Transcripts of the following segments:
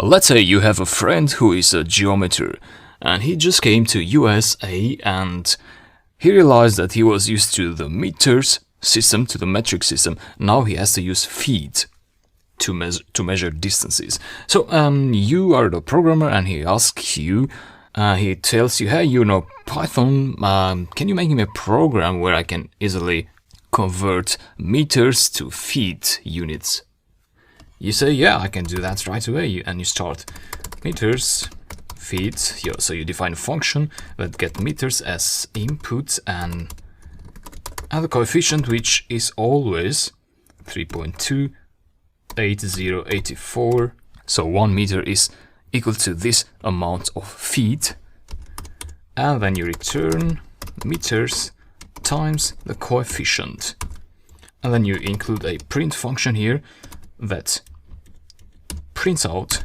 Let's say you have a friend who is a geometer, and he just came to USA and he realized that he was used to the meters system, to the metric system. Now he has to use feet to measure distances. So you are the programmer and he asks you, he tells you, hey, you know Python, can you make me a program where I can easily convert meters to feet units? You say, yeah, I can do that right away, and you start meters, feet. So you define a function that gets meters as input and the coefficient, which is always 3.28084. So 1 meter is equal to this amount of feet, and then you return meters times the coefficient, and then you include a print function here that prints out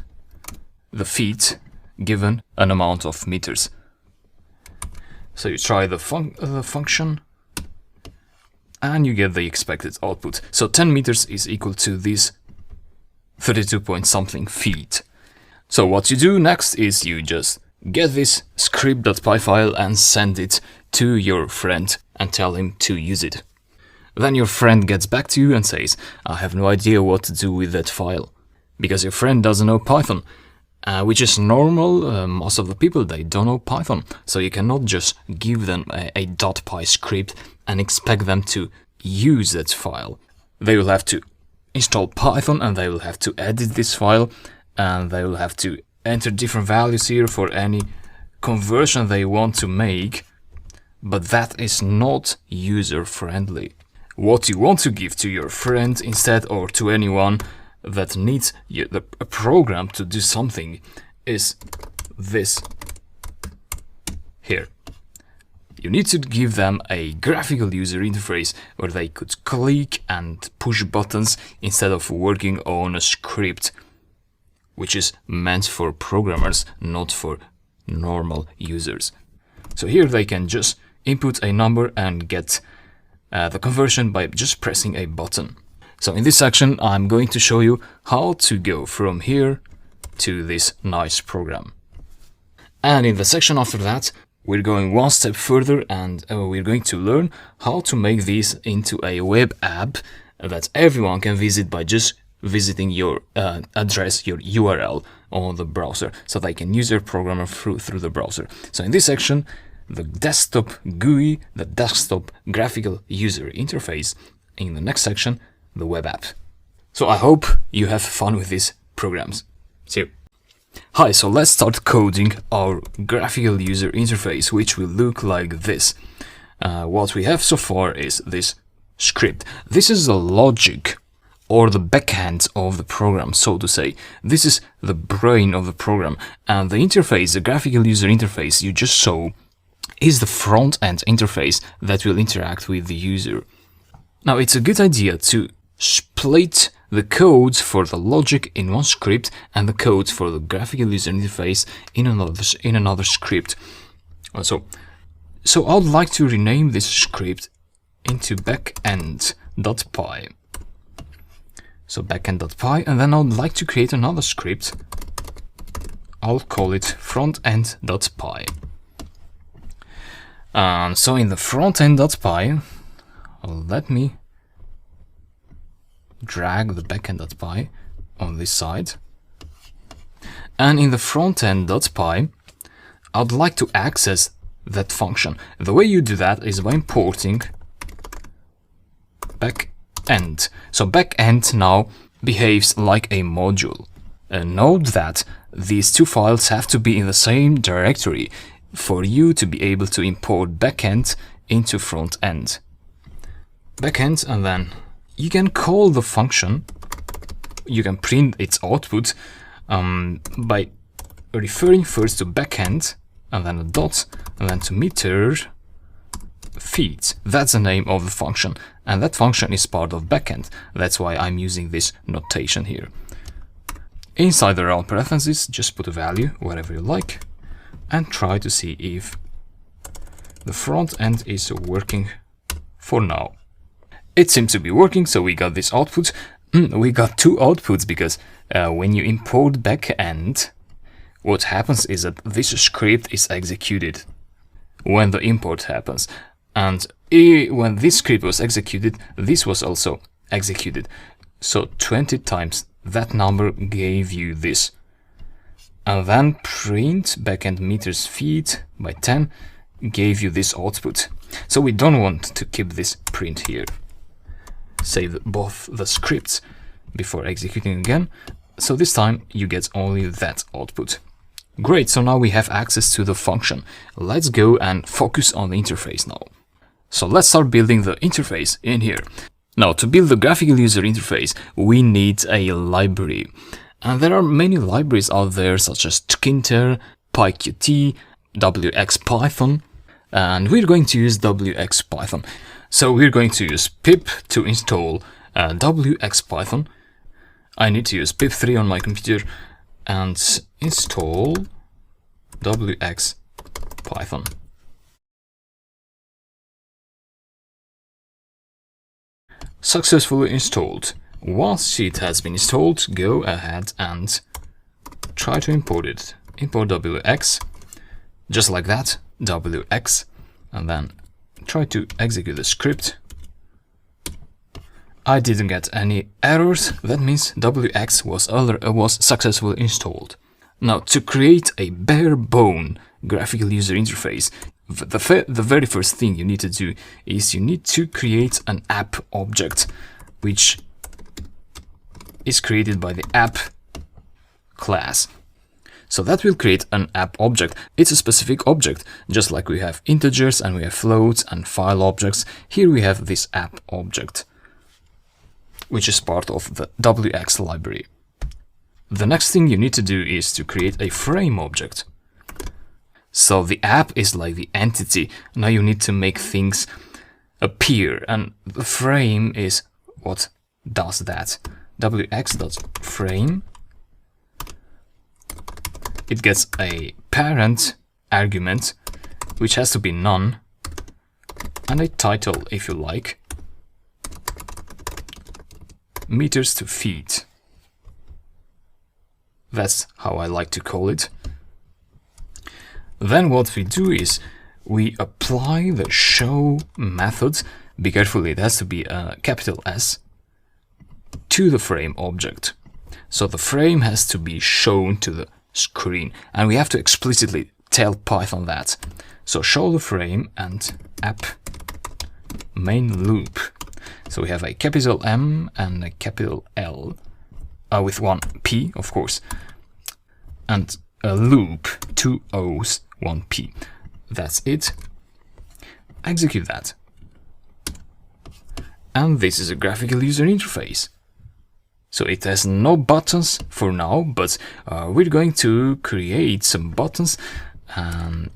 the feet given an amount of meters. So you try the function and you get the expected output. So 10 meters is equal to these 32 point something feet. So what you do next is you just get this script.py file and send it to your friend and tell him to use it. Then your friend gets back to you and says, I have no idea what to do with that file. Because your friend doesn't know Python, which is normal. Most of the people, they don't know Python. So you cannot just give them a .py script and expect them to use that file. They will have to install Python and they will have to edit this file, and they will have to enter different values here for any conversion they want to make. But that is not user-friendly. What you want to give to your friend instead, or to anyone that needs a program to do something, is this here. You need to give them a graphical user interface where they could click and push buttons instead of working on a script, which is meant for programmers, not for normal users. So here they can just input a number and get the conversion by just pressing a button. So in this section, I'm going to show you how to go from here to this nice program. And in the section after that, we're going one step further and we're going to learn how to make this into a web app that everyone can visit by just visiting your address, your URL on the browser, so they can use your program through the browser. So in this section, the desktop GUI, the desktop graphical user interface. In the next section, the web app. So I hope you have fun with these programs. See you. Hi, so let's start coding our graphical user interface, which will look like this. What we have so far is this script. This is the logic, or the backend of the program, so to say. This is the brain of the program, and the interface, the graphical user interface you just saw, is the front-end interface that will interact with the user. Now, it's a good idea to split the codes for the logic in one script and the codes for the graphical user interface in another script. So I would like to rename this script into backend.py. So backend.py, and then I would like to create another script. I'll call it frontend.py. So in the frontend.py, let me drag the backend.py on this side. And in the frontend.py, I'd like to access that function. The way you do that is by importing backend. So backend now behaves like a module. Note that these two files have to be in the same directory for you to be able to import backend into frontend. Backend, and then you can call the function, you can print its output by referring first to backend, and then a dot, and then to meter feet. That's the name of the function, and that function is part of backend. That's why I'm using this notation here. Inside the round parentheses, just put a value, whatever you like, and try to see if the front end is working for now. It seems to be working, so we got this output, We got two outputs because when you import backend, what happens is that this script is executed when the import happens. And when this script was executed, this was also executed. So 20 times that number gave you this. And then print backend meters feet by 10 gave you this output. So we don't want to keep this print here. Save both the scripts before executing again. So this time you get only that output. Great, so now we have access to the function. Let's go and focus on the interface now. So let's start building the interface in here. Now, to build the graphical user interface, we need a library. And there are many libraries out there, such as Tkinter, PyQt, WXPython, and we're going to use WXPython. So we're going to use pip to install WXPython. I need to use pip3 on my computer and install WXPython. Successfully installed. Once it has been installed, go ahead and try to import it. Import WX, just like that, WX, and then try to execute the script. I didn't get any errors, that means WX was successfully installed. Now, to create a bare bone graphical user interface, the very first thing you need to do is you need to create an app object, which is created by the app class. So that will create an app object. It's a specific object, just like we have integers and we have floats and file objects. Here we have this app object, which is part of the WX library. The next thing you need to do is to create a frame object. So the app is like the entity. Now you need to make things appear, and the frame is what does that. WX.frame. It gets a parent argument, which has to be none, and a title if you like. Meters to feet. That's how I like to call it. Then what we do is we apply the show method. Be careful, it has to be a capital S, to the frame object. So the frame has to be shown to the screen, and we have to explicitly tell Python that. So show the frame and app main loop. So we have a capital M and a capital L, with one P, of course, and a loop, 2 O's, 1 P. That's it. Execute that. And this is a graphical user interface. So it has no buttons for now, but we're going to create some buttons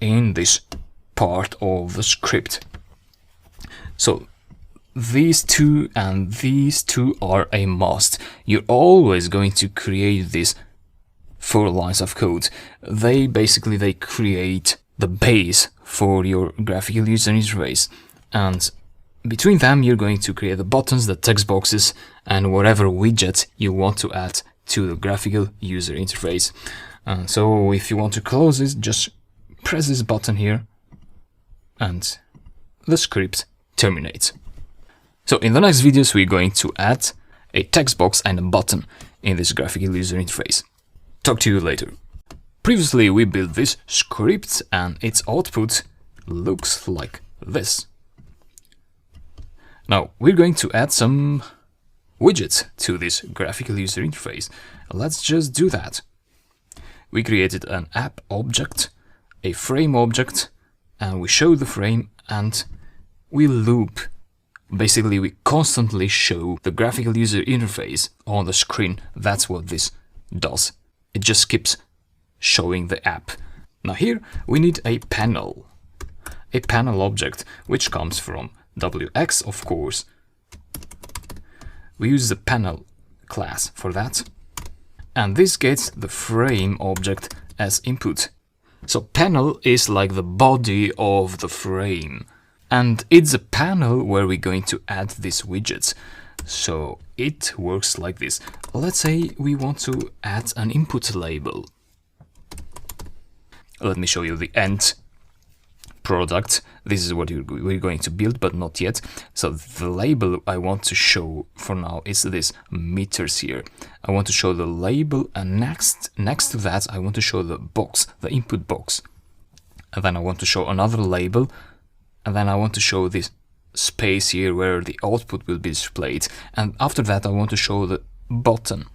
in this part of the script. So these two and these two are a must. You're always going to create these 4 lines of code. They create the base for your graphical user interface, and between them you're going to create the buttons, the text boxes, and whatever widget you want to add to the graphical user interface. So if you want to close this, just press this button here and the script terminates. So in the next videos we're going to add a text box and a button in this graphical user interface. Talk to you later. Previously we built this script and its output looks like this. Now we're going to add some widgets to this graphical user interface. Let's just do that. We created an app object, a frame object, and we show the frame and we loop. Basically, we constantly show the graphical user interface on the screen. That's what this does. It just keeps showing the app. Now here we need a panel object, which comes from WX, of course. We use the panel class for that. And this gets the frame object as input. So panel is like the body of the frame. And it's a panel where we're going to add these widgets. So it works like this. Let's say we want to add an input label. Let me show you the end product. This is what we're going to build, but not yet. So the label I want to show for now is this meters here. I want to show the label, and next to that I want to show the box, the input box. And then I want to show another label, and then I want to show this space here where the output will be displayed. And after that I want to show the button.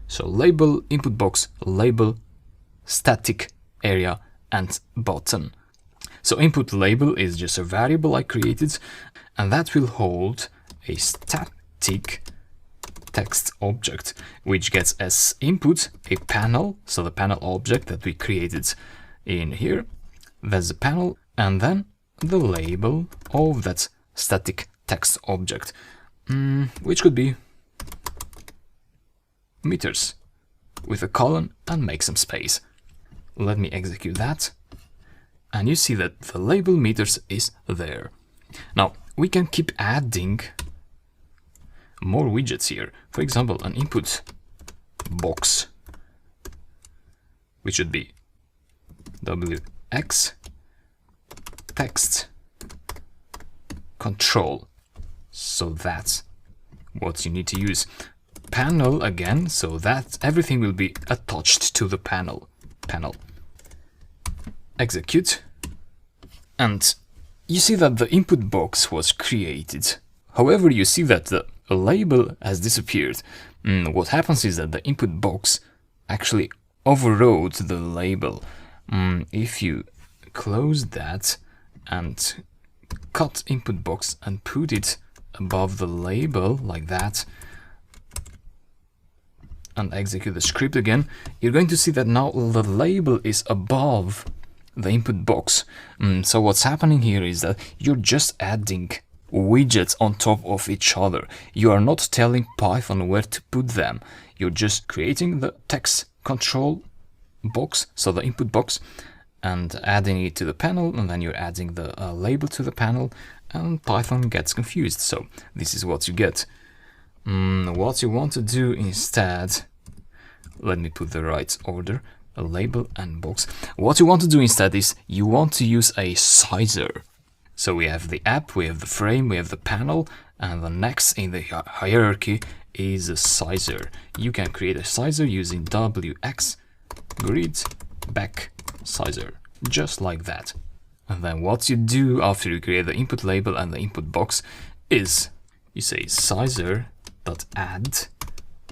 So label, input box, label, static area, and button. So input label is just a variable I created, and that will hold a static text object, which gets as input a panel, so the panel object that we created in here. That's the panel, and then the label of that static text object, which could be meters, with a colon and make some space. Let me execute that. And you see that the label meters is there. Now, we can keep adding more widgets here. For example, an input box, which should be WX text control. So that's what you need to use. Panel again, so that everything will be attached to the panel. Execute, and you see that the input box was created. However, you see that the label has disappeared. What happens is that the input box actually overrode the label. If you close that and cut input box and put it above the label like that, and execute the script again, you're going to see that now the label is above the input box. So what's happening here is that you're just adding widgets on top of each other. You are not telling Python where to put them. You're just creating the text control box, so the input box, and adding it to the panel, and then you're adding the label to the panel, and Python gets confused. So this is what you get. What you want to do instead, let me put the right order, a label and box. What you want to do instead is you want to use a sizer. So we have the app, we have the frame, we have the panel, and the next in the hierarchy is a sizer. You can create a sizer using WX grid back sizer, just like that. And then what you do after you create the input label and the input box is you say sizer.add.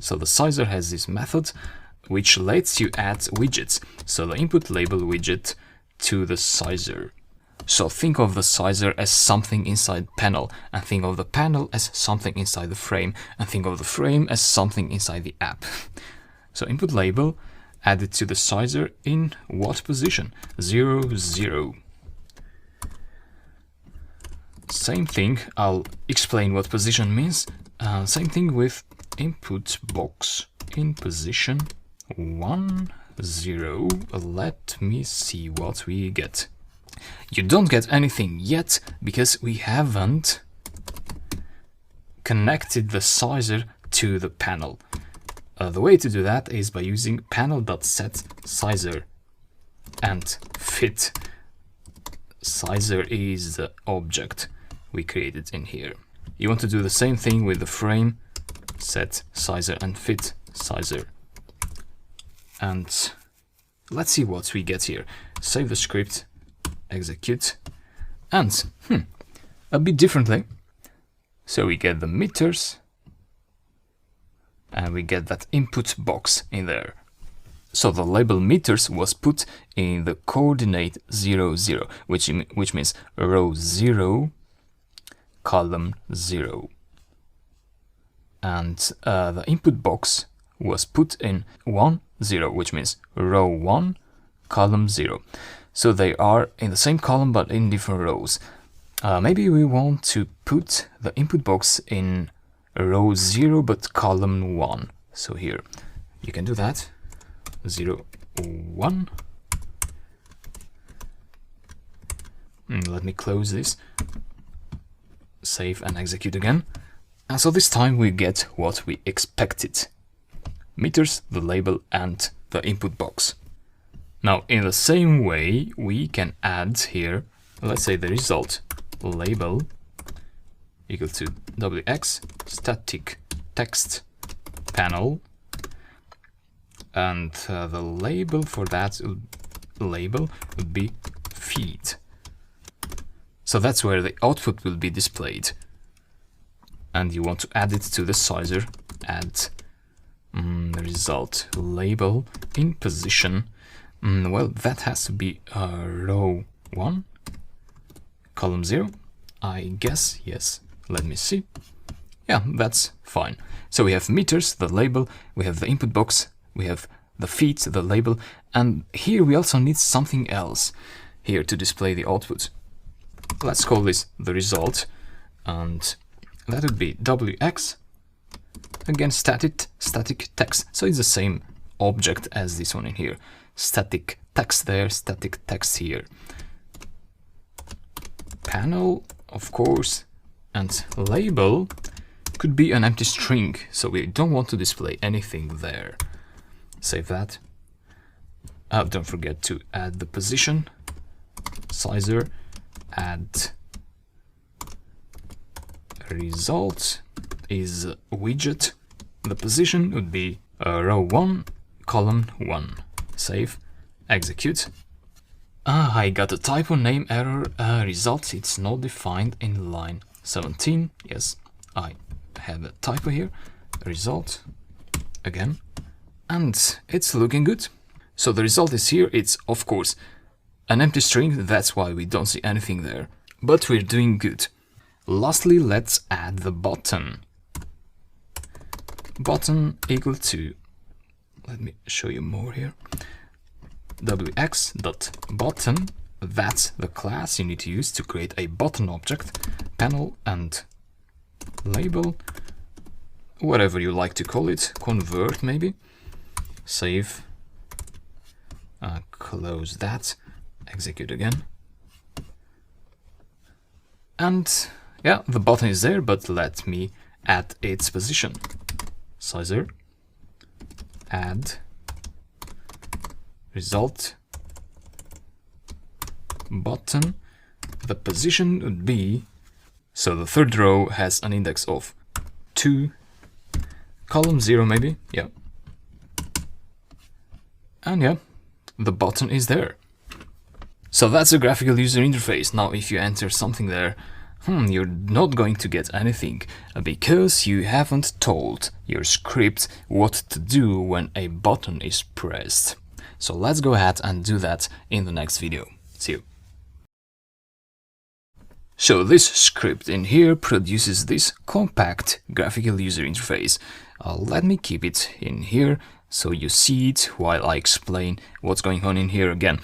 So the sizer has this method which lets you add widgets. So the input label widget to the sizer. So think of the sizer as something inside panel, and think of the panel as something inside the frame, and think of the frame as something inside the app. So input label added to the sizer in what position? 0, 0. Same thing, I'll explain what position means. Same thing with input box in position 1, 0. Let me see what we get. You don't get anything yet because we haven't connected the sizer to the panel. The way to do that is by using panel.setSizer and fit. Sizer is the object we created in here. You want to do the same thing with the frame, set sizer and fit sizer. And let's see what we get here. Save the script, execute, and a bit differently. So we get the meters, and we get that input box in there. So the label meters was put in the coordinate 0, 0, which means row 0, column 0. And the input box was put in 1, 0, which means row 1, column 0. So they are in the same column but in different rows. Maybe we want to put the input box in row 0 but column 1. So here you can do that. 0, 1. Let me close this. Save and execute again. And so this time we get what we expected. Meters, the label, and the input box. Now, in the same way, we can add here, let's say the result label equal to wx static text panel, and the label for that label would be feed. So that's where the output will be displayed. And you want to add it to the sizer, add result label in position. Well, that has to be row 1, column 0, I guess. Yes, let me see. Yeah, that's fine. So we have meters, the label, we have the input box, we have the feed, the label, and here we also need something else here to display the output. Let's call this the result, and that would be wx, again static text, so it's the same object as this one in here. Static text there, static text here. Panel, of course, and label could be an empty string, so we don't want to display anything there. Save that. Don't forget to add the position, sizer, add result is widget. The position would be row 1, column 1. Save, execute. I got a typo, name error, result, it's not defined in line 17. Yes, I have a typo here. Result, again, and it's looking good. So the result is here. It's, of course, an empty string, that's why we don't see anything there. But we're doing good. Lastly, let's add the button. Button equal to, let me show you more here, wx.button, that's the class you need to use to create a button object, panel and label, whatever you like to call it, convert maybe, save, close that, execute again. And yeah, the button is there, but let me add its position. Sizer, add result button. The position would be, so the third row has an index of 2, column 0 maybe, yeah. And yeah, the button is there. So that's a graphical user interface. Now if you enter something there, you're not going to get anything because you haven't told your script what to do when a button is pressed. So let's go ahead and do that in the next video. See you. So this script in here produces this compact graphical user interface. Let me keep it in here so you see it while I explain what's going on in here again.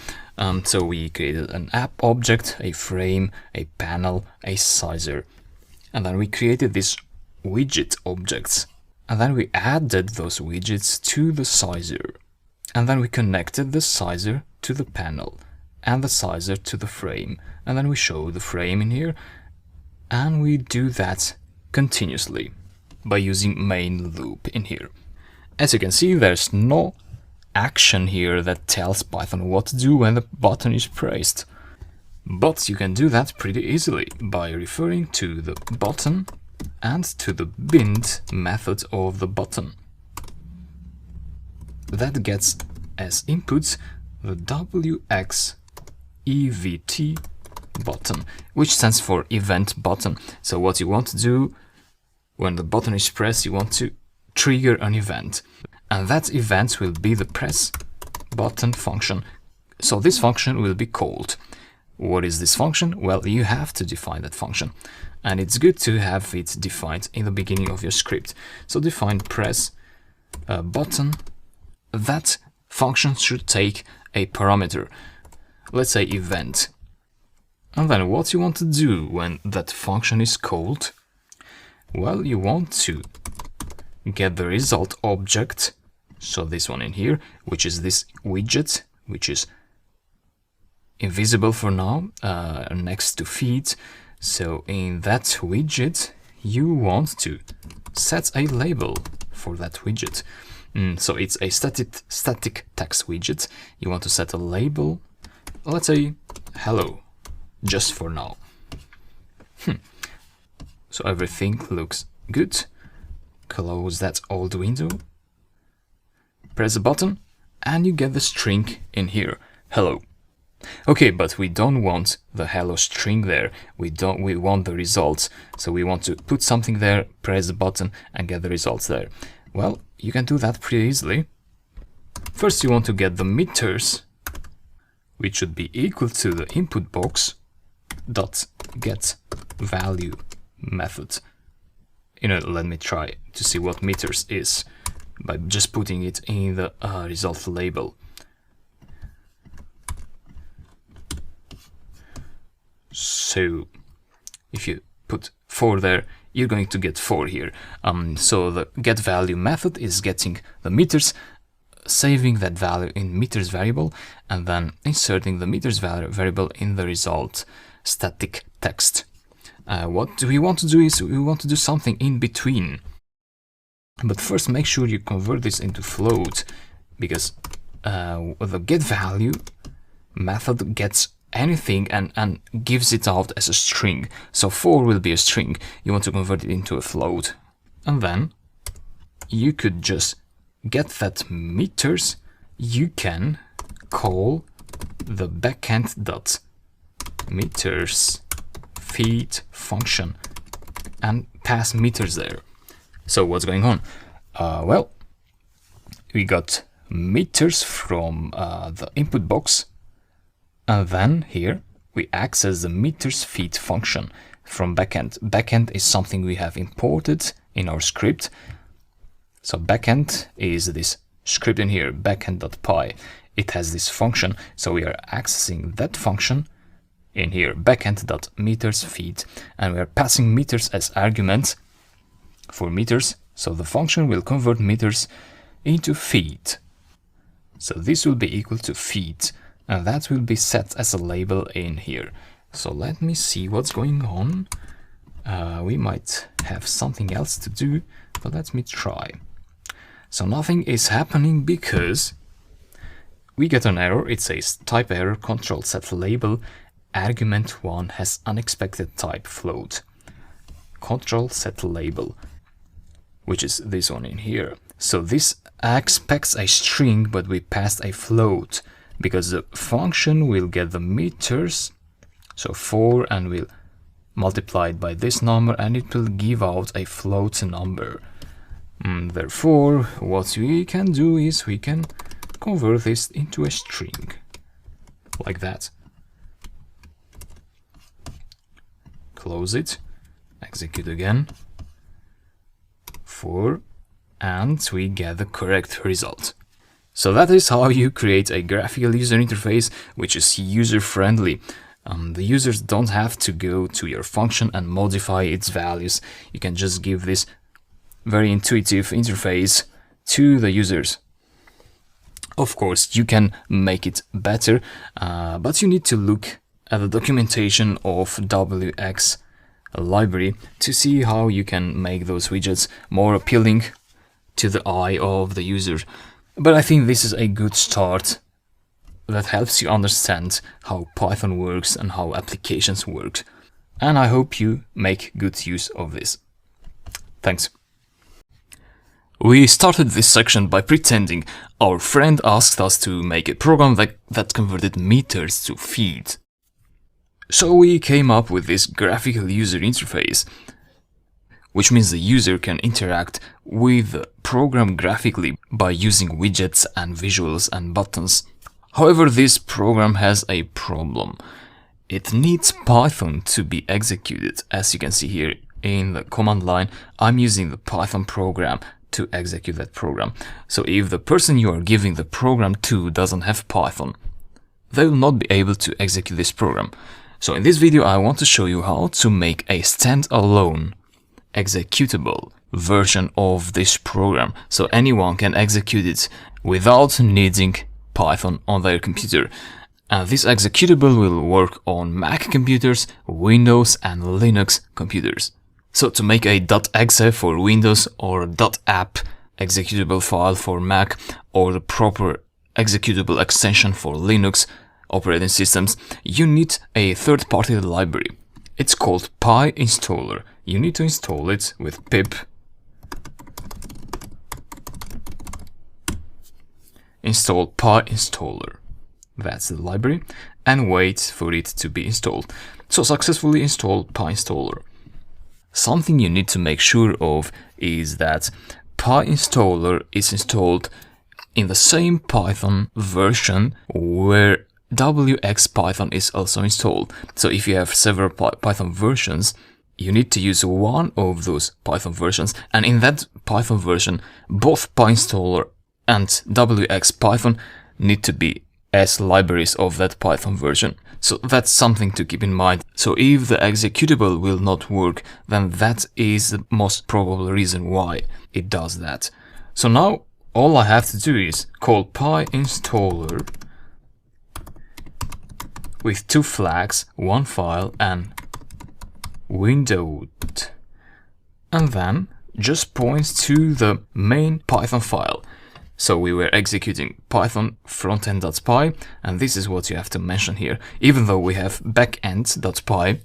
So we created an app object, a frame, a panel, a sizer, and then we created these widget objects, and then we added those widgets to the sizer, and then we connected the sizer to the panel and the sizer to the frame, and then we show the frame in here, and we do that continuously by using main loop in here. As you can see, there's no action here that tells Python what to do when the button is pressed. But you can do that pretty easily by referring to the button and to the bind method of the button. That gets as inputs the wx evt button, which stands for event button. So what you want to do when the button is pressed, you want to trigger an event, and that event will be the press button function. So this function will be called. What is this function? Well, you have to define that function, and it's good to have it defined in the beginning of your script. So define press button. That function should take a parameter, let's say event. And then what you want to do when that function is called? Well, you want to get the result object, so this one in here, which is this widget, which is invisible for now, next to feed. So in that widget, you want to set a label for that widget. So it's a static text widget. You want to set a label, let's say hello, just for now. So everything looks good. Close that old window, press a button, and you get the string in here, hello. Okay, but we don't want the hello string there. We want the results. So we want to put something there, press the button, and get the results there. Well, you can do that pretty easily. First, you want to get the meters, which should be equal to the input box dot get value method. Let me try to see what meters is by just putting it in the result label. So if you put 4 there, you're going to get 4 here. So the get value method is getting the meters, saving that value in meters variable, and then inserting the meters variable in the result static text. What we want to do is we want to do something in between. But first, make sure you convert this into float, because the get value method gets anything and gives it out as a string. So 4 will be a string. You want to convert it into a float. And then you could just get that meters. You can call the backend.meters feed function and pass meters there. So what's going on? Well, we got meters from the input box. And then here we access the meters feed function from backend. Backend is something we have imported in our script. So backend is this script in here, backend.py. It has this function, so we are accessing that function in here, backend.meters feed, and we are passing meters as argument for meters. So the function will convert meters into feed. So this will be equal to feed. And that will be set as a label in here. So let me see what's going on. We might have something else to do, but let me try. So nothing is happening because we get an error. It says type error, control set label, argument 1 has unexpected type float. Control set label, which is this one in here. So this expects a string, but we passed a float, because the function will get the meters, so 4, and will multiply it by this number, and it will give out a float number. Therefore, what we can do is we can convert this into a string, like that. Close it, execute again, 4, and we get the correct result. So that is how you create a graphical user interface which is user-friendly. The users don't have to go to your function and modify its values. You can just give this very intuitive interface to the users. Of course, you can make it better, but you need to look at the documentation of WX library to see how you can make those widgets more appealing to the eye of the user. But I think this is a good start that helps you understand how Python works and how applications work. And I hope you make good use of this. Thanks. We started this section by pretending our friend asked us to make a program that converted meters to feed. So we came up with this graphical user interface, which means the user can interact with the program graphically by using widgets and visuals and buttons. However, this program has a problem. It needs Python to be executed. As you can see here in the command line, I'm using the Python program to execute that program. So if the person you are giving the program to doesn't have Python, they will not be able to execute this program. So in this video, I want to show you how to make a standalone executable version of this program, so anyone can execute it without needing Python on their computer. And this executable will work on Mac computers, Windows and Linux computers. So to make a .exe for Windows or .app executable file for Mac or the proper executable extension for Linux operating systems, you need a third-party library. It's called PyInstaller. You need to install it with pip install PyInstaller. That's the library, and wait for it to be installed. So successfully install PyInstaller. Something you need to make sure of is that PyInstaller is installed in the same Python version where WX-Python is also installed. So if you have several Python versions, you need to use one of those Python versions, and in that Python version, both PyInstaller and WX-Python need to be as libraries of that Python version. So that's something to keep in mind. So if the executable will not work, then that is the most probable reason why it does that. So now all I have to do is call PyInstaller with two flags, one file and windowed, and then just points to the main Python file. So we were executing Python frontend.py, and this is what you have to mention here. Even though we have backend.py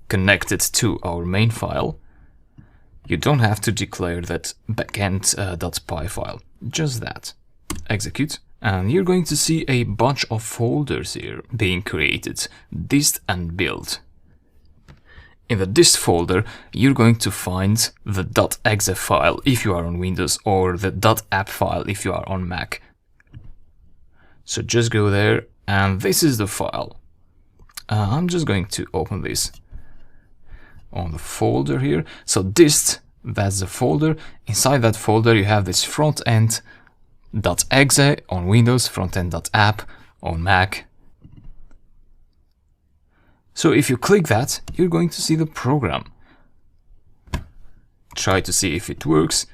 connected to our main file, you don't have to declare that backend.py file. Just that. Execute, and you're going to see a bunch of folders here being created, dist and build. In the dist folder, you're going to find the .exe file if you are on Windows, or the .app file if you are on Mac. So just go there, and this is the file. I'm just going to open this on the folder here. So dist, that's the folder. Inside that folder, you have this frontend.exe on Windows, frontend.app on Mac. So if you click that, you're going to see the program. Try to see if it works.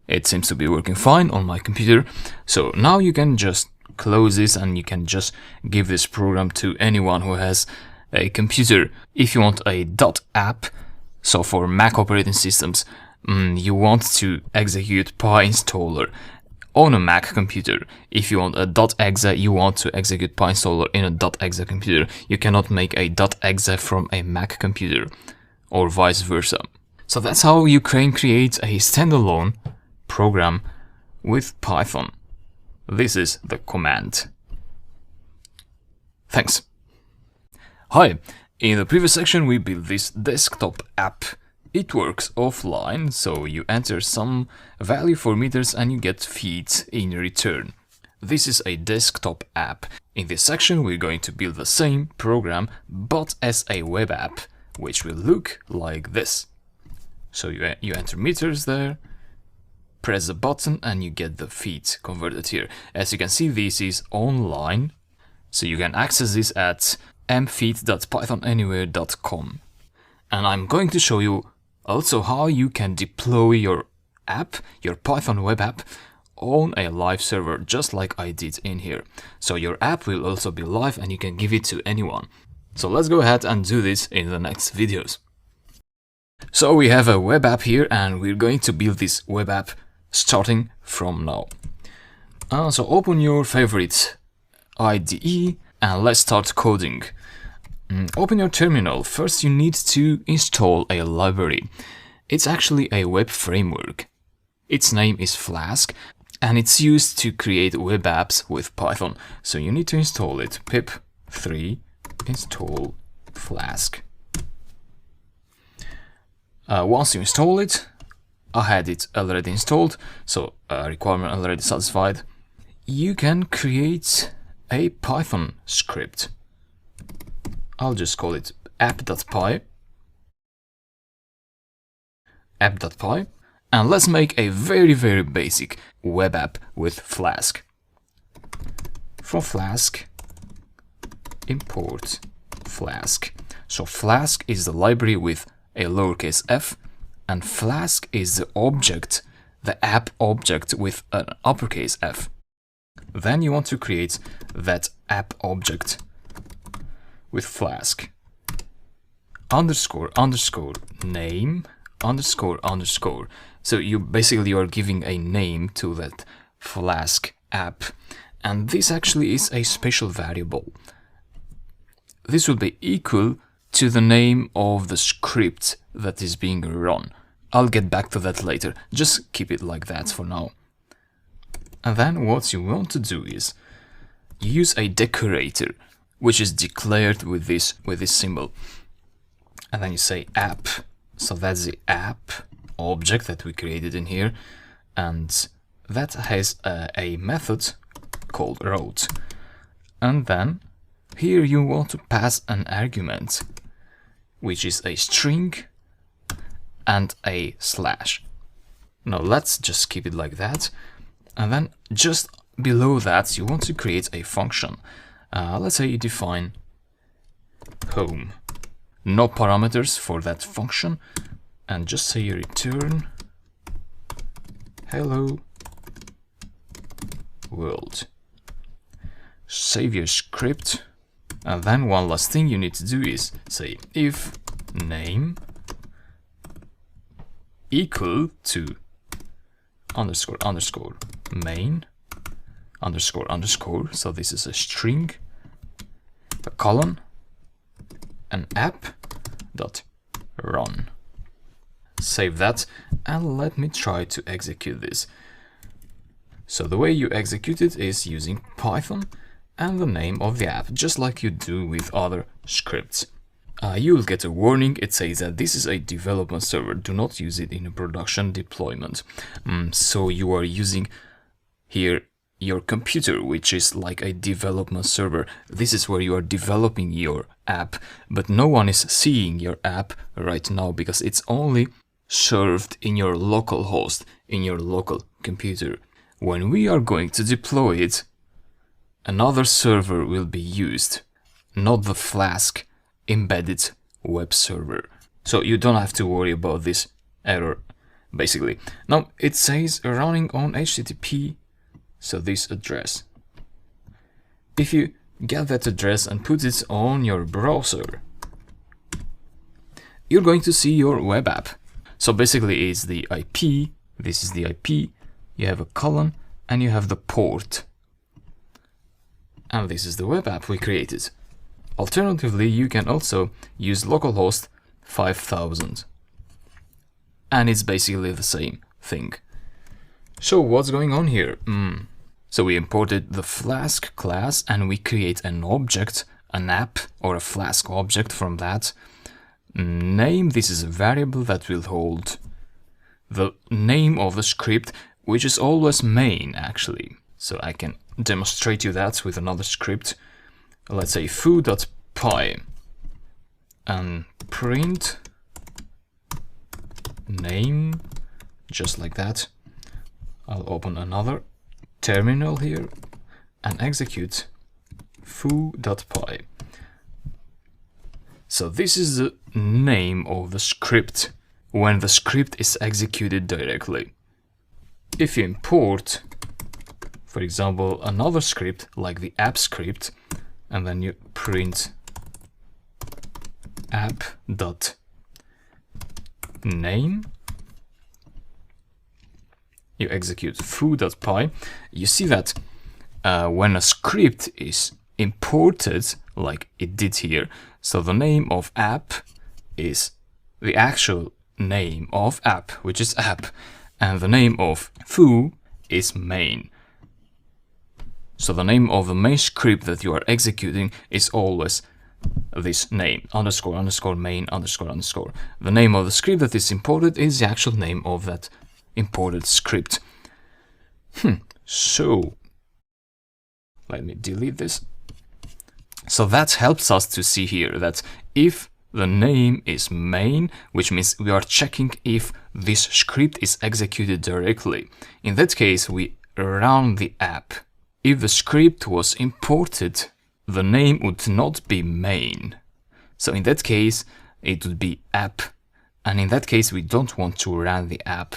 It seems to be working fine on my computer. So now you can just close this, and you can just give this program to anyone who has a computer. If you want a .app, so for Mac operating systems, you want to execute PyInstaller on a Mac computer. If you want a .exe, you want to execute PyInstaller in a .exe computer. You cannot make a .exe from a Mac computer, or vice versa. So that's how you can create a standalone program with Python. This is the command. Thanks. Hi, in the previous section we built this desktop app. It works offline, so you enter some value for meters and you get feeds in return. This is a desktop app. In this section we're going to build the same program but as a web app, which will look like this. So you enter meters there, press the button and you get the feed converted here. As you can see, this is online, so you can access this at mfeed.pythonanywhere.com. And I'm going to show you also how you can deploy your app, your Python web app, on a live server, just like I did in here. So your app will also be live and you can give it to anyone. So let's go ahead and do this in the next videos. So we have a web app here, and we're going to build this web app starting from now. So open your favorite IDE and let's start coding. Open your terminal. First you need to install a library. It's actually a web framework. Its name is Flask, and it's used to create web apps with Python. So you need to install it. pip 3 install Flask. Once you install it, I had it already installed, so requirement already satisfied. You can create a Python script. I'll just call it app.py. app.py. And let's make a very basic web app with Flask. From Flask, import Flask. So Flask is the library with a lowercase f, and Flask is the object, the app object with an uppercase f. Then you want to create that app object with Flask. underscore underscore name underscore underscore. So you basically are giving a name to that Flask app, and this actually is a special variable. This will be equal to the name of the script that is being run. I'll get back to that later. Just keep it like that for now. And then what you want to do is use a decorator, which is declared with this symbol. And then you say app. So that's the app object that we created in here. And that has a method called route. And then here you want to pass an argument, which is a string and a slash. Now let's just keep it like that. And then just below that, you want to create a function. Let's say you define home. No parameters for that function. And just say you return hello world. Save your script. And then one last thing you need to do is say if name equal to underscore underscore main underscore underscore. So this is a string, a colon, an app dot run. Save that and let me try to execute this. So the way you execute it is using Python and the name of the app, just like you do with other scripts. You'll get a warning. It says that this is a development server. Do not use it in a production deployment. So you are using here your computer, which is like a development server. This is where you are developing your app, but no one is seeing your app right now because it's only served in your local host, in your local computer. When we are going to deploy it, another server will be used, not the Flask embedded web server. So you don't have to worry about this error, basically. Now it says running on HTTP, so this address. If you get that address and put it on your browser, you're going to see your web app. So basically it's the IP, this is the IP, you have a colon, and you have the port. And this is the web app we created. Alternatively, you can also use localhost 5000. And it's basically the same thing. So what's going on here? So we imported the Flask class and we create an object, an app or a Flask object from that. Name, this is a variable that will hold the name of the script, which is always main actually. So I can demonstrate you that with another script. Let's say foo.py and print name, just like that. I'll open another terminal here and execute foo.py. So this is the name of the script when the script is executed directly. If you import, for example, another script like the app script, and then you print app.name, you execute foo.py, you see that when a script is imported, like it did here, so the name of app is the actual name of app, which is app, and the name of foo is main. So the name of the main script that you are executing is always this name, underscore underscore main underscore underscore. The name of the script that is imported is the actual name of that imported script. So let me delete this. So that helps us to see here that if the name is main, which means we are checking if this script is executed directly. In that case, we run the app. If the script was imported, the name would not be main. So in that case, it would be app. And in that case, we don't want to run the app.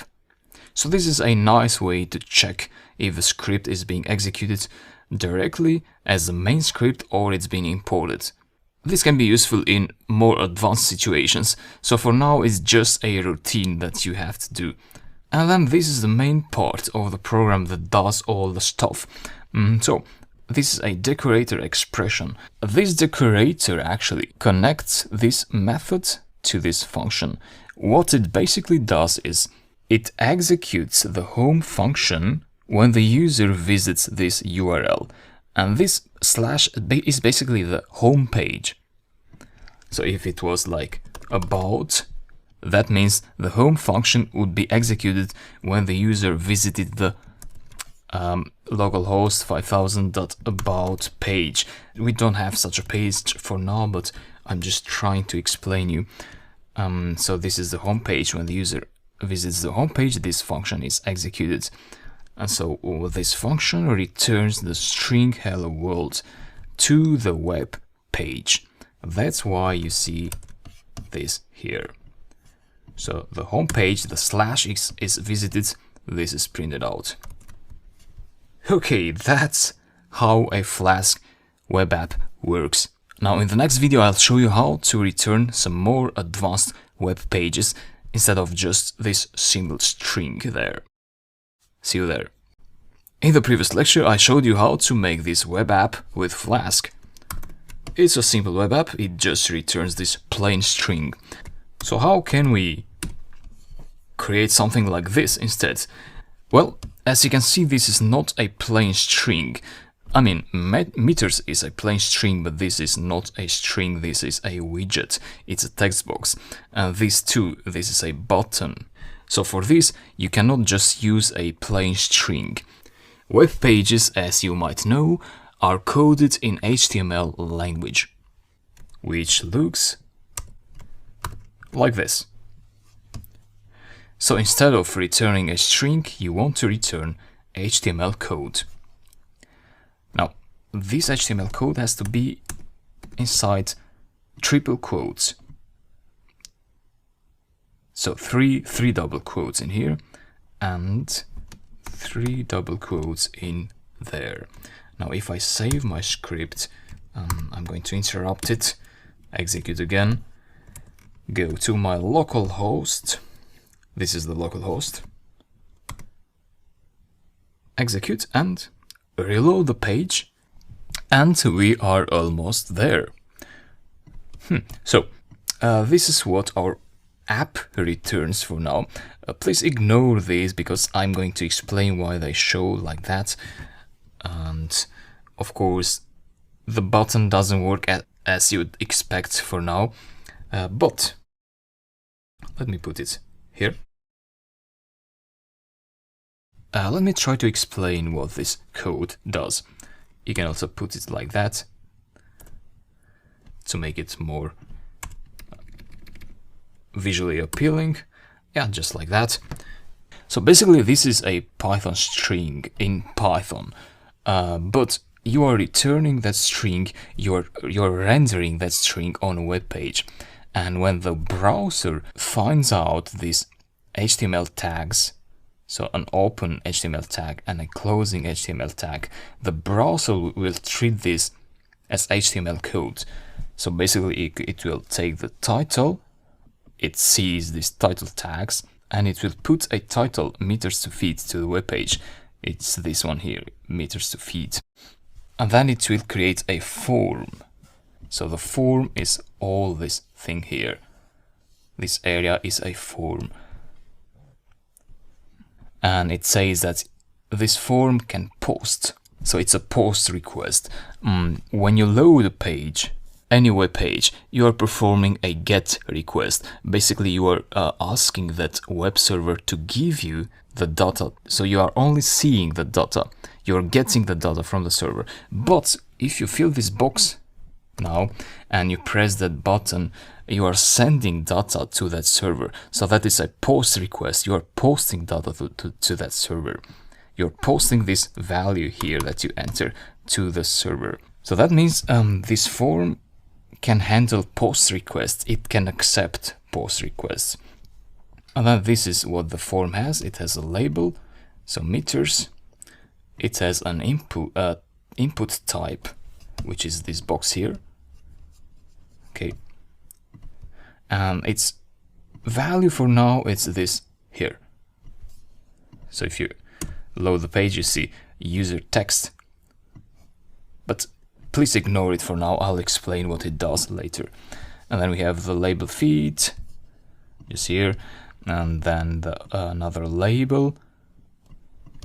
So this is a nice way to check if the script is being executed directly as the main script or it's being imported. this can be useful in more advanced situations. So for now, it's just a routine that you have to do. And then this is the main part of the program that does all the stuff. So this is a decorator expression. This decorator actually connects this method to this function. What it basically does is it executes the home function when the user visits this URL. And this slash is basically the home page. So if it was like about, that means the home function would be executed when the user visited the localhost 5000.about page. We don't have such a page for now, but I'm just trying to explain you. So this is the home page. When the user visits the home page, this function is executed. And so this function returns the string hello world to the web page. That's why you see this here. So the home page, the slash is visited, this is printed out. Okay, that's how a Flask web app works. Now in the next video I'll show you how to return some more advanced web pages instead of just this simple string there. See you there. In the previous lecture I showed you how to make this web app with Flask. It's a simple web app, it just returns this plain string. So how can we create something like this instead? Well, as you can see, this is not a plain string. I mean, meters is a plain string, but this is not a string, this is a widget. It's a text box. And this too, this is a button. So for this, you cannot just use a plain string. Web pages, as you might know, are coded in HTML language, which looks like this. So instead of returning a string, you want to return HTML code. Now, this HTML code has to be inside triple quotes. So three double quotes in here and 3 double quotes in there. Now, if I save my script, I'm going to interrupt it, execute again, go to my local host. This is the local host. Execute and reload the page, and we are almost there. So this is what our app returns for now. Please ignore these because I'm going to explain why they show like that. And of course the button doesn't work as you'd expect for now, but let me put it here. Let me try to explain what this code does. You can also put it like that to make it more visually appealing. Yeah, just like that. So basically this is a Python string in Python, but you are returning that string, you're rendering that string on a web page. And when the browser finds out these HTML tags, so an open HTML tag and a closing HTML tag, the browser will treat this as HTML code. So basically it will take the title, it sees these title tags, and it will put a title meters to feet to the web page. It's this one here, meters to feet. And then it will create a form. So the form is all this thing here. This area is a form. And it says that this form can post. So it's a post request. When you load a page, any web page, you are performing a GET request. Basically, you are asking that web server to give you the data. So you are only seeing the data. You're getting the data from the server. But if you fill this box now and you press that button, you are sending data to that server. So that is a post request. You are posting data to that server. You're posting this value here that you enter to the server. So that means this form can handle post requests. It can accept post requests. And then this is what the form has. It has a label, so meters. It has an input type, which is this box here. Okay. And its value for now is this here. So if you load the page, you see user text. But please ignore it for now. I'll explain what it does later. And then we have the label feed, just here, and then another label,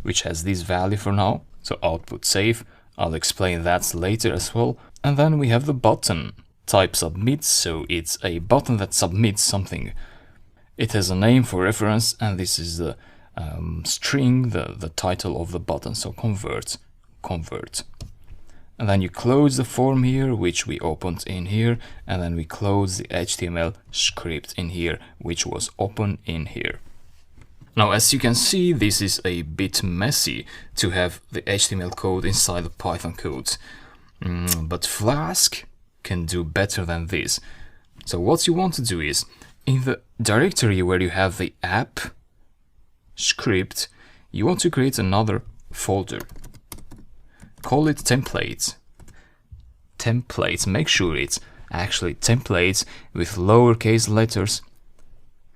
which has this value for now. So output save. I'll explain that later as well. And then we have the button type submit. So it's a button that submits something. It has a name for reference, and this is the string, the title of the button. So convert. And then you close the form here, which we opened in here, and then we close the HTML script in here, which was open in here. Now, as you can see, this is a bit messy to have the HTML code inside the Python code. But Flask can do better than this. So what you want to do is, in the directory where you have the app script, you want to create another folder. Call it templates. Make sure it's actually templates with lowercase letters.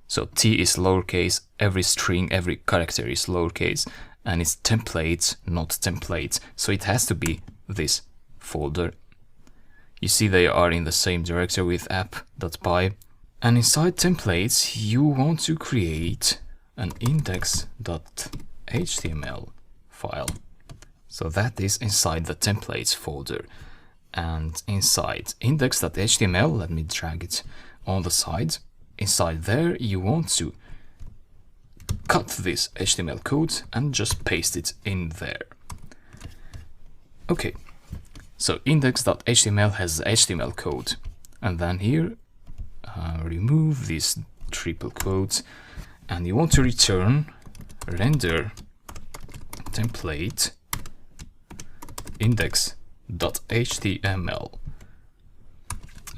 So T is lowercase, every string, every character is lowercase, and it's templates, not templates. So it has to be this folder. You see they are in the same directory with app.py. And inside templates, you want to create an index.html file. So that is inside the templates folder. And inside index.html, let me drag it on the side. Inside there, you want to cut this HTML code and just paste it in there. Okay, so index.html has the HTML code. And then here, remove these triple quotes, and you want to return render template index.html,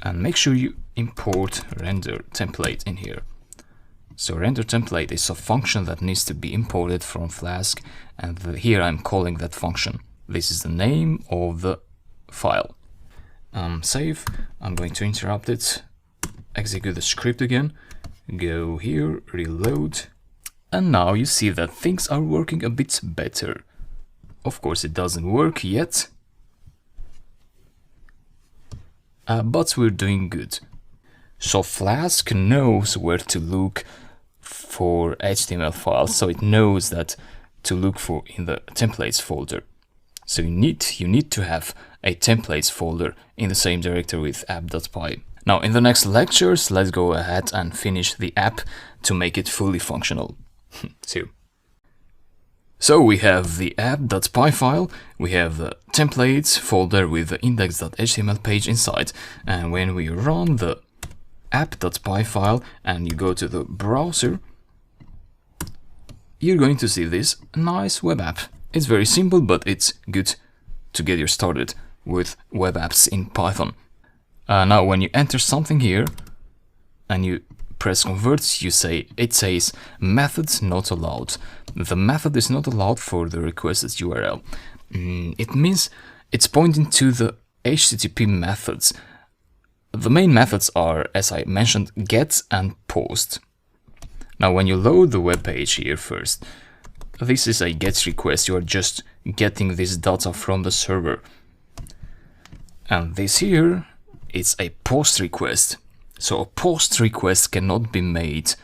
and make sure you import render template in here. So render template is a function that needs to be imported from Flask, and here I'm calling that function. This is the name of the file. Save. I'm going to interrupt it, execute the script again, go here, reload, and now you see that things are working a bit better. Of course, it doesn't work yet, but we're doing good. So Flask knows where to look for HTML files, so it knows that to look for in the templates folder. So you need to have a templates folder in the same directory with app.py. Now in the next lectures, let's go ahead and finish the app to make it fully functional. So we have the app.py file, we have the templates folder with the index.html page inside, and when we run the app.py file and you go to the browser, you're going to see this nice web app. It's very simple, but it's good to get you started with web apps in Python. Now when you enter something here and you press convert, it says method not allowed. The method is not allowed for the requested URL. It means it's pointing to the HTTP methods. The main methods are, as I mentioned, get and post. Now when you load the web page here first, this is a GET request. You are just getting this data from the server. And this here, it's a POST request. So a POST request cannot be made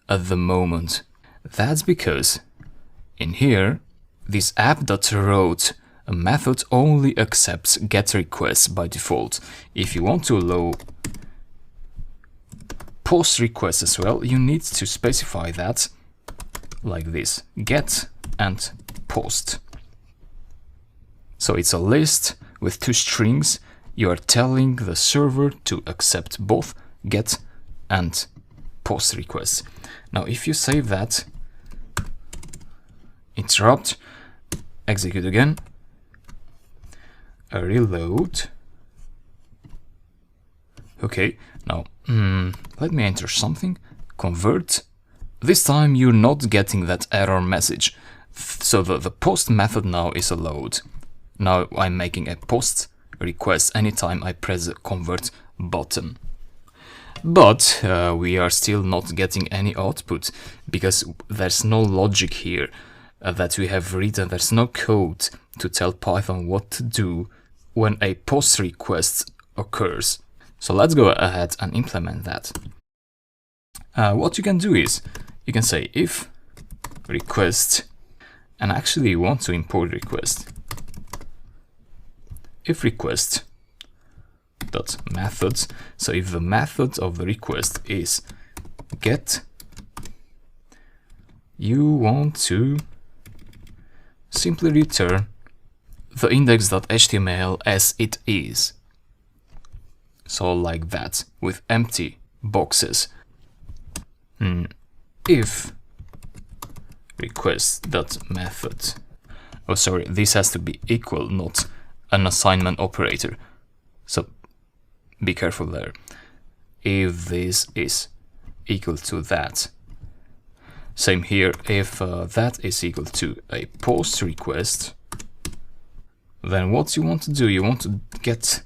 at the moment. That's because in here, this app.wrote method only accepts GET requests by default. If you want to allow POST requests as well, you need to specify that like this, GET and POST. So it's a list with two strings. You are telling the server to accept both GET and POST requests. Now if you save that, interrupt, execute again, reload. Okay, now let me enter something, convert. This time you're not getting that error message. So the POST method now is allowed. Now I'm making a POST request anytime I press the convert button. But we are still not getting any output because there's no logic here that we have written. There's no code to tell Python what to do when a post request occurs. So let's go ahead and implement that. What you can do is you can say if request, and actually you want to import request. If request dot methods. So if the method of the request is get, you want to simply return the index.html as it is. So like that, with empty boxes. If request.method, oh sorry, this has to be equal, not an assignment operator. So be careful there. If this is equal to that. Same here, if that is equal to a post request, then what you want to do, you want to get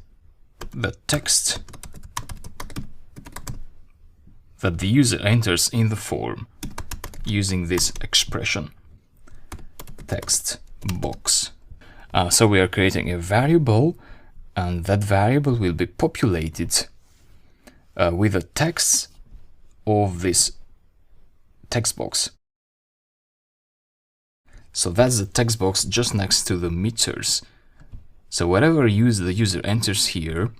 the text that the user enters in the form using this expression, text box. So we are creating a variable, and that variable will be populated with the text of this text box. So that's the text box just next to the meters. So whatever the user enters here,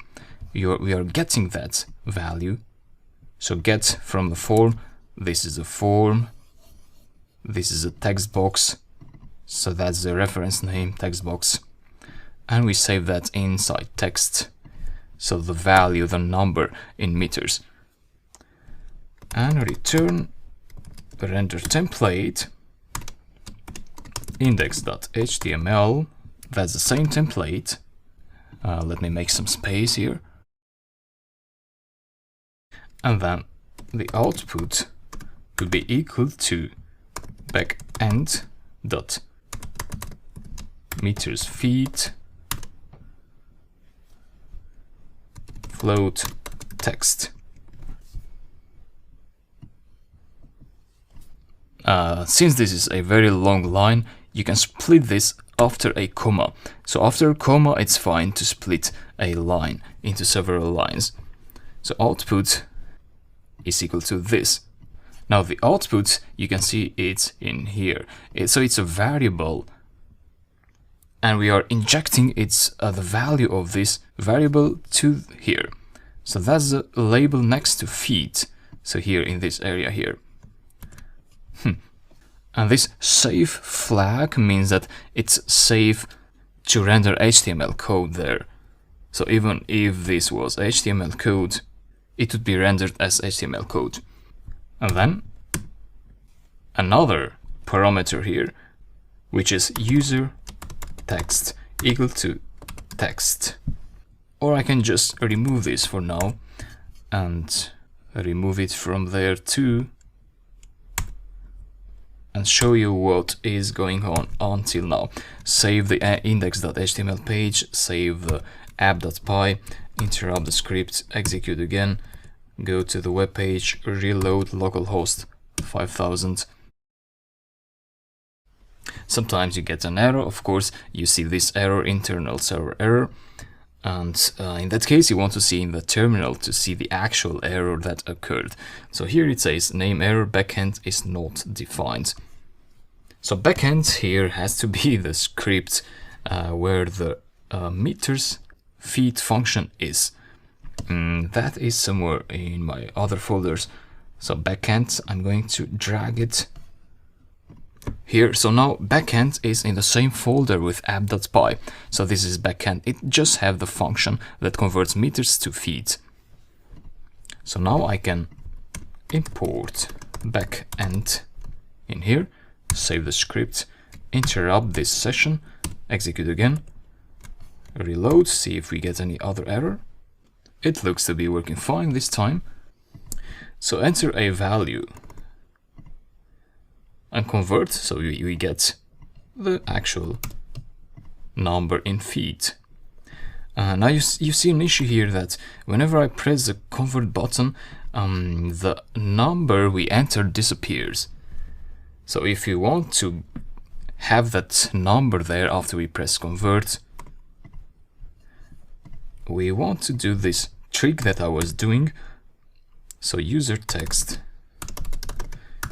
we are getting that value. So get from the form, this is a form, this is a text box, so that's the reference name, text box, and we save that inside text, so the value, the number in meters, and return render template index.html. That's the same template. Let me make some space here. And then the output will be equal to backend dot meters feet float text. Since this is a very long line, you can split this after a comma. So after a comma, it's fine to split a line into several lines. So output is equal to this. Now the output, you can see it's in here. So it's a variable, and we are injecting the value of this variable to here. So that's the label next to feet. So here in this area here. And this save flag means that it's safe to render HTML code there. So even if this was HTML code, it would be rendered as HTML code. And then another parameter here, which is user text equal to text. Or I can just remove this for now and remove it from there too, and show you what is going on until now. Save the index.html page, save the app.py, interrupt the script, execute again, go to the web page, reload localhost 5000. Sometimes you get an error, of course, you see this error, internal server error, and in that case you want to see in the terminal to see the actual error that occurred. So here it says name error, backend is not defined. So backend here has to be the script where the meters feet function is. That is somewhere in my other folders. So backend, I'm going to drag it here. So now backend is in the same folder with app.py. So this is backend. It just have the function that converts meters to feet. So now I can import backend in here, save the script, interrupt this session, execute again, reload, see if we get any other error. It looks to be working fine this time. So enter a value and convert, so we get the actual number in feet. Now you see an issue here that whenever I press the convert button, the number we entered disappears. So if you want to have that number there after we press convert, we want to do this trick that I was doing. So user text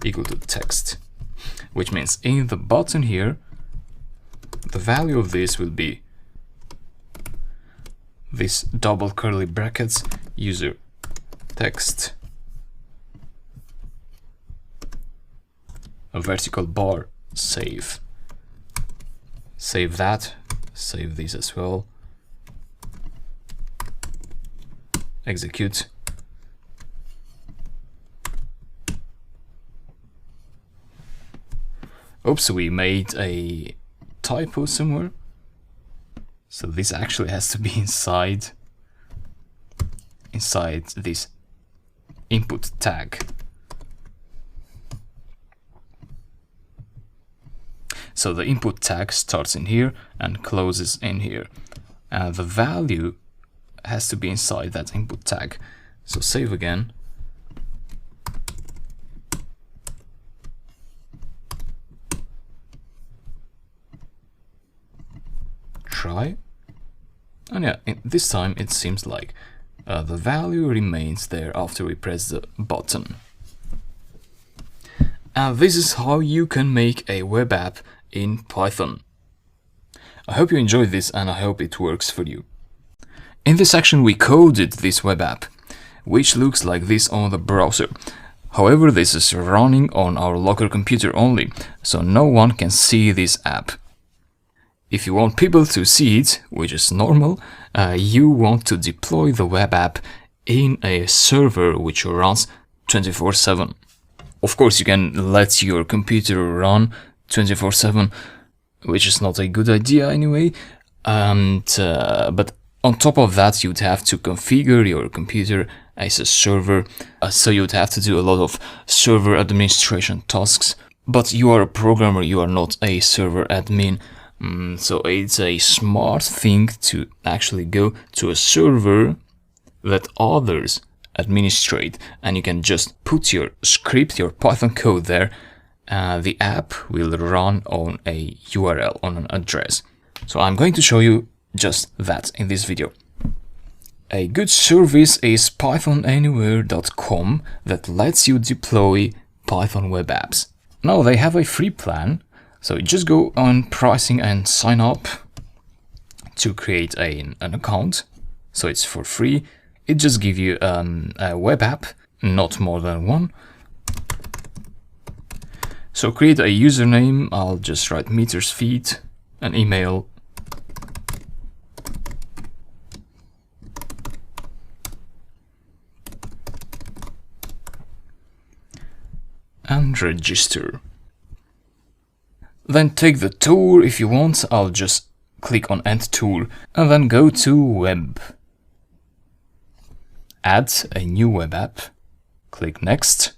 equal to text, which means in the button here, the value of this will be this double curly brackets user text, a vertical bar, save. Save that, save this as well. Execute. Oops, we made a typo somewhere. So this actually has to be inside this input tag. So the input tag starts in here and closes in here. The value has to be inside that input tag. So save again. Try. And yeah, this time it seems like the value remains there after we press the button. And this is how you can make a web app in Python. I hope you enjoyed this and I hope it works for you. In this section we coded this web app, which looks like this on the browser. However, this is running on our local computer only, so no one can see this app. If you want people to see it, which is normal, you want to deploy the web app in a server which runs 24/7. Of course, you can let your computer run 24/7, which is not a good idea anyway. But on top of that, you'd have to configure your computer as a server. So you'd have to do a lot of server administration tasks. But you are a programmer, you are not a server admin. So it's a smart thing to actually go to a server that others administrate, and you can just put your script, your Python code there. The app will run on a URL, on an address. So I'm going to show you just that in this video. A good service is pythonanywhere.com that lets you deploy Python web apps. Now they have a free plan, so you just go on pricing and sign up to create an account. So it's for free. It just gives you a web app, not more than one. So create a username. I'll just write meters feet, an email, and register. Then take the tool if you want. I'll just click on End Tool and then go to Web. Add a new web app. Click Next.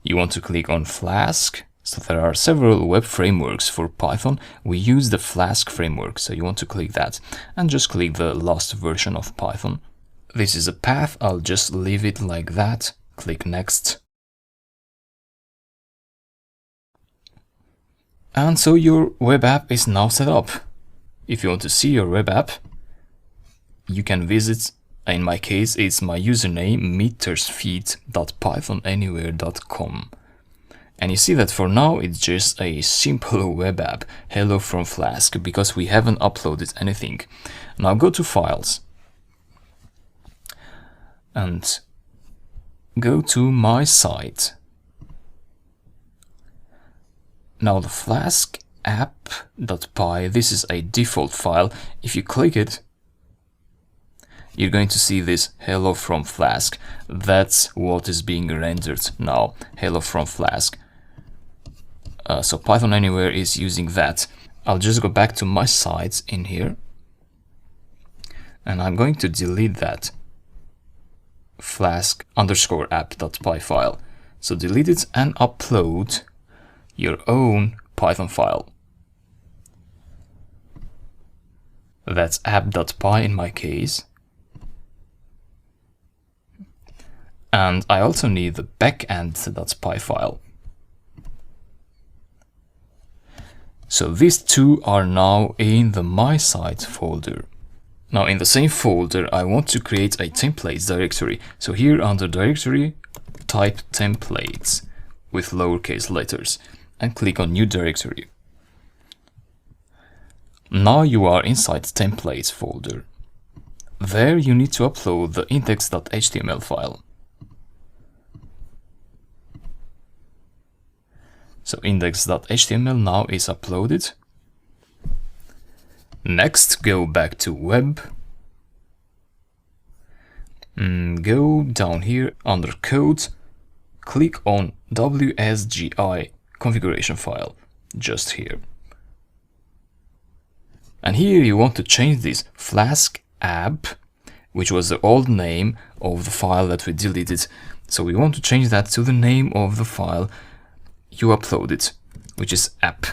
You want to click on Flask. So there are several web frameworks for Python. We use the Flask framework, so you want to click that and just click the last version of Python. This is a path. I'll just leave it like that. Click Next. And so your web app is now set up. If you want to see your web app, you can visit, in my case, it's my username, metersfeet.pythonanywhere.com. And you see that for now, it's just a simple web app, hello from Flask, because we haven't uploaded anything. Now go to Files and go to My Site. Now the Flask app.py, this is a default file. If you click it, you're going to see this hello from Flask. That's what is being rendered now, hello from Flask. So Python Anywhere is using that. I'll just go back to my site in here, and I'm going to delete that flask_app.py file. So delete it and upload your own Python file. That's app.py in my case. And I also need the backend.py file. So these two are now in the My Site folder. Now in the same folder, I want to create a templates directory. So here under directory, type templates with lowercase letters and click on new directory. Now you are inside templates folder. There you need to upload the index.html file. So index.html now is uploaded. Next, go back to web. Go down here under code, click on WSGI configuration file, just here. And here you want to change this Flask app, which was the old name of the file that we deleted. So we want to change that to the name of the file you uploaded, which is app.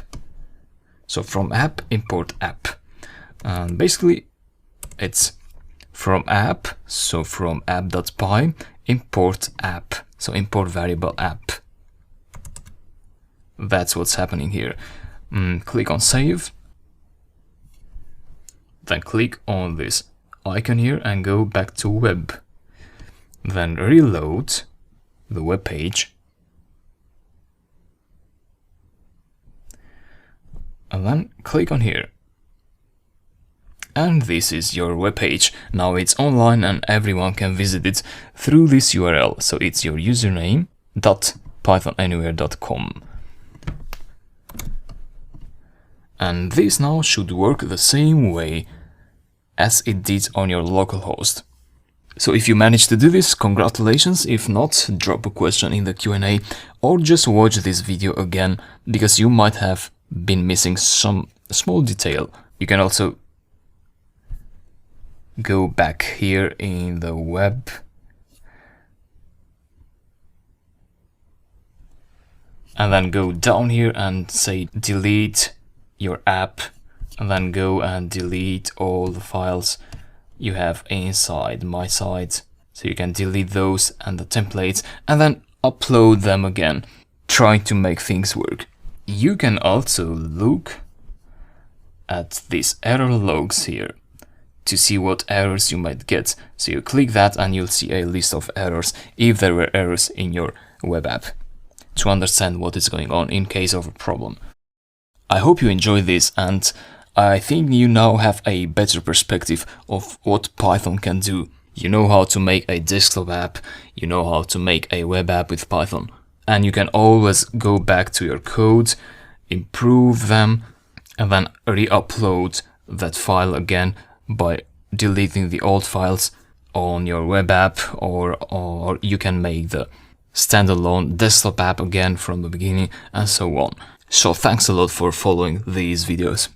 So from app, import app. And basically it's from app, so from app.py, import app, so import variable app. That's what's happening here. Click on save, then click on this icon here and go back to web. Then reload the web page. And then click on here. And this is your web page. Now it's online and everyone can visit it through this URL. So it's your username .pythonanywhere.com. And this now should work the same way as it did on your local host. So if you managed to do this, congratulations. If not, drop a question in the Q&A or just watch this video again because you might have been missing some small detail. You can also go back here in the web and then go down here and say delete your app, and then go and delete all the files you have inside My Site. So you can delete those and the templates and then upload them again, trying to make things work. You can also look at these error logs here to see what errors you might get. So you click that and you'll see a list of errors if there were errors in your web app, to understand what is going on in case of a problem. I hope you enjoyed this, and I think you now have a better perspective of what Python can do. You know how to make a desktop app, you know how to make a web app with Python. And you can always go back to your code, improve them, and then re-upload that file again by deleting the old files on your web app, or you can make the standalone desktop app again from the beginning, and so on. So thanks a lot for following these videos.